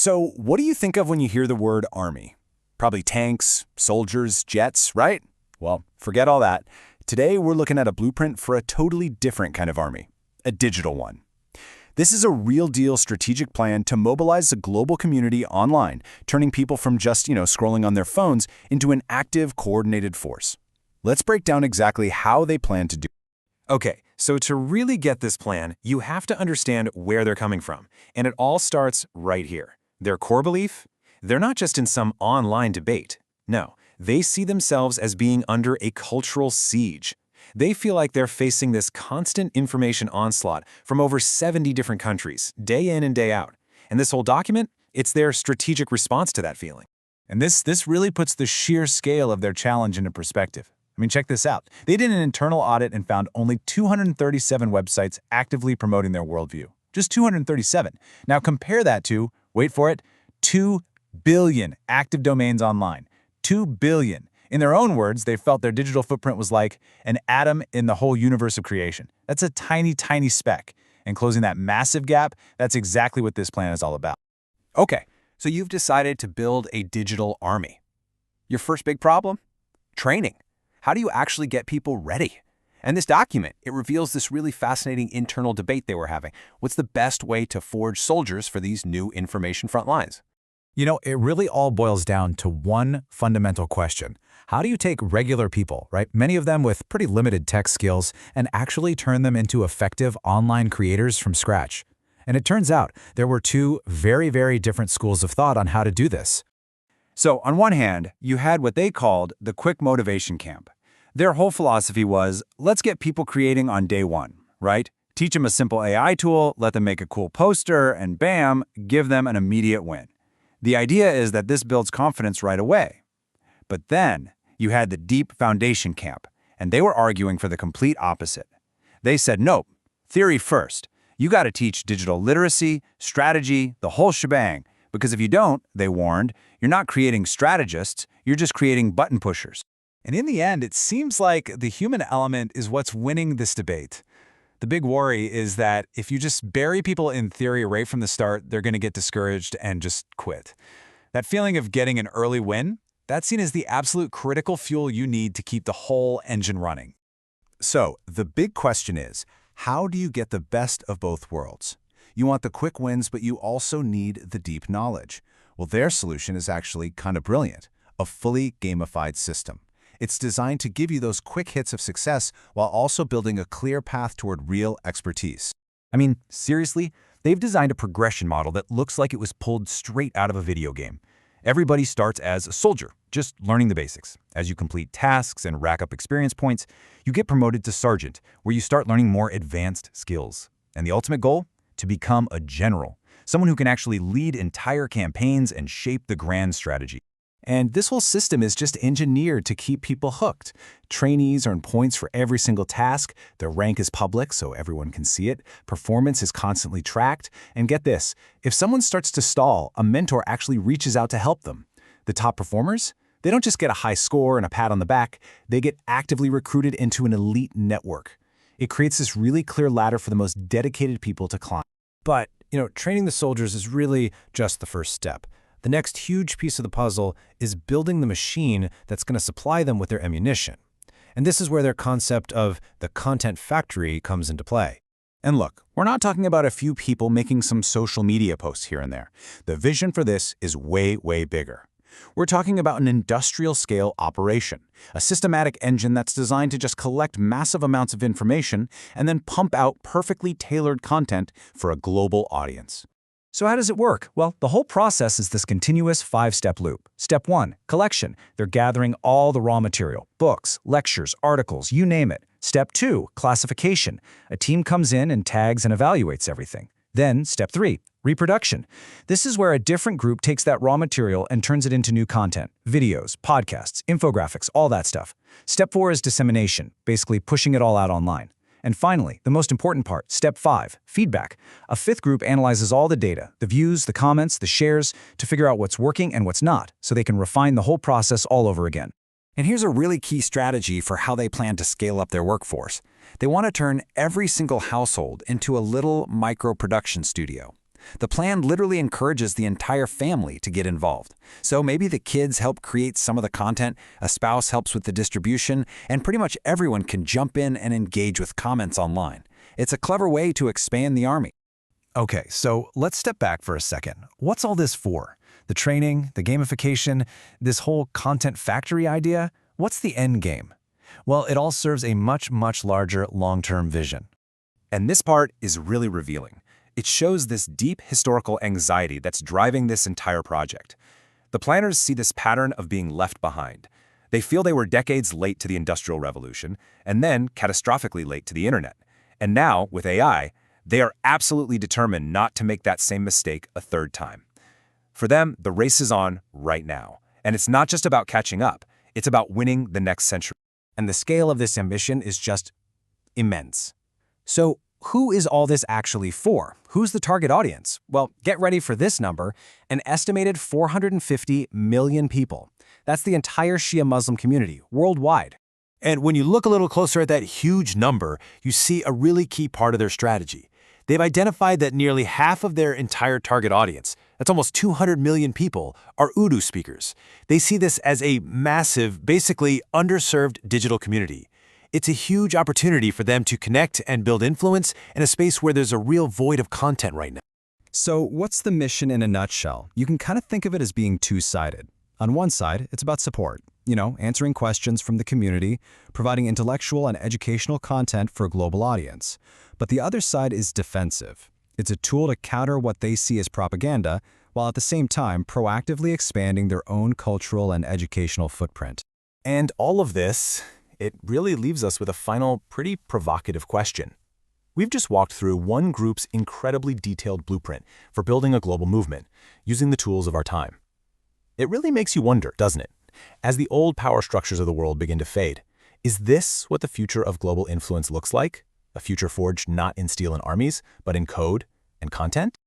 So, what do you think of when you hear the word army? Probably tanks, soldiers, jets, right? Well, forget all that. Today, we're looking at a blueprint for a totally different kind of army, a digital one. This is a real-deal strategic plan to mobilize a global community online, turning people from just, scrolling on their phones into an active, coordinated force. Let's break down exactly how they plan to do it. Okay, so to really get this plan, you have to understand where they're coming from. And it all starts right here. Their core belief? They're not just in some online debate. No, they see themselves as being under a cultural siege. They feel like they're facing this constant information onslaught from over 70 different countries, day in and day out. And this whole document, it's their strategic response to that feeling. And this really puts the sheer scale of their challenge into perspective. I mean, check this out. They did an internal audit and found only 237 websites actively promoting their worldview. Just 237. Now compare that to, wait for it, 2 billion active domains online. 2 billion. In their own words, they felt their digital footprint was like an atom in the whole universe of creation. That's a tiny, tiny speck. And closing that massive gap, that's exactly what this plan is all about. Okay, so you've decided to build a digital army. Your first big problem? Training. How do you actually get people ready? And this document, it reveals this really fascinating internal debate they were having. What's the best way to forge soldiers for these new information front lines? It really all boils down to one fundamental question. How do you take regular people, right, many of them with pretty limited tech skills, and actually turn them into effective online creators from scratch? And it turns out there were two very, very different schools of thought on how to do this. So on one hand, you had what they called the quick motivation camp. Their whole philosophy was, let's get people creating on day one, right? Teach them a simple AI tool, let them make a cool poster, and bam, give them an immediate win. The idea is that this builds confidence right away. But then you had the deep foundation camp, and they were arguing for the complete opposite. They said, nope, theory first. You got to teach digital literacy, strategy, the whole shebang. Because if you don't, they warned, you're not creating strategists, you're just creating button pushers. And in the end, it seems like the human element is what's winning this debate. The big worry is that if you just bury people in theory right from the start, they're going to get discouraged and just quit. That feeling of getting an early win, that's seen as the absolute critical fuel you need to keep the whole engine running. So, the big question is, how do you get the best of both worlds? You want the quick wins, but you also need the deep knowledge. Well, their solution is actually kind of brilliant, a fully gamified system. It's designed to give you those quick hits of success while also building a clear path toward real expertise. I mean, seriously, they've designed a progression model that looks like it was pulled straight out of a video game. Everybody starts as a soldier, just learning the basics. As you complete tasks and rack up experience points, you get promoted to sergeant, where you start learning more advanced skills. And the ultimate goal? To become a general, someone who can actually lead entire campaigns and shape the grand strategy. And this whole system is just engineered to keep people hooked. Trainees earn points for every single task, their rank is public so everyone can see it, performance is constantly tracked, and get this, if someone starts to stall, a mentor actually reaches out to help them. The top performers? They don't just get a high score and a pat on the back, they get actively recruited into an elite network. It creates this really clear ladder for the most dedicated people to climb. But, training the soldiers is really just the first step. The next huge piece of the puzzle is building the machine that's going to supply them with their ammunition. And this is where their concept of the content factory comes into play. And look, we're not talking about a few people making some social media posts here and there. The vision for this is way, way bigger. We're talking about an industrial-scale operation, a systematic engine that's designed to just collect massive amounts of information and then pump out perfectly tailored content for a global audience. So how does it work? Well, the whole process is this continuous 5-step loop. Step 1, collection. They're gathering all the raw material, books, lectures, articles, you name it. Step 2, classification. A team comes in and tags and evaluates everything. Then, step 3, reproduction. This is where a different group takes that raw material and turns it into new content, videos, podcasts, infographics, all that stuff. Step 4 is dissemination, basically pushing it all out online. And finally, the most important part, step 5, feedback. A fifth group analyzes all the data, the views, the comments, the shares, to figure out what's working and what's not, so they can refine the whole process all over again. And here's a really key strategy for how they plan to scale up their workforce. They want to turn every single household into a little micro-production studio. The plan literally encourages the entire family to get involved. So maybe the kids help create some of the content, a spouse helps with the distribution, and pretty much everyone can jump in and engage with comments online. It's a clever way to expand the army. Okay, so let's step back for a second. What's all this for? The training, the gamification, this whole content factory idea? What's the end game? Well, it all serves a much, much larger long-term vision. And this part is really revealing. It shows this deep historical anxiety that's driving this entire project. The planners see this pattern of being left behind. They feel they were decades late to the Industrial Revolution, and then catastrophically late to the internet. And now, with AI, they are absolutely determined not to make that same mistake a third time. For them, the race is on right now. And it's not just about catching up, it's about winning the next century. And the scale of this ambition is just immense. So, who is all this actually for? Who's the target audience? Well, get ready for this number, an estimated 450 million people. That's the entire Shia Muslim community worldwide. And when you look a little closer at that huge number, you see a really key part of their strategy. They've identified that nearly half of their entire target audience, that's almost 200 million people, are Urdu speakers. They see this as a massive, basically underserved digital community. It's a huge opportunity for them to connect and build influence in a space where there's a real void of content right now. So, what's the mission in a nutshell? You can kind of think of it as being two-sided. On one side, it's about support. Answering questions from the community, providing intellectual and educational content for a global audience. But the other side is defensive. It's a tool to counter what they see as propaganda, while at the same time proactively expanding their own cultural and educational footprint. And all of this, it really leaves us with a final, pretty provocative question. We've just walked through one group's incredibly detailed blueprint for building a global movement, using the tools of our time. It really makes you wonder, doesn't it? As the old power structures of the world begin to fade, is this what the future of global influence looks like? A future forged not in steel and armies, but in code and content?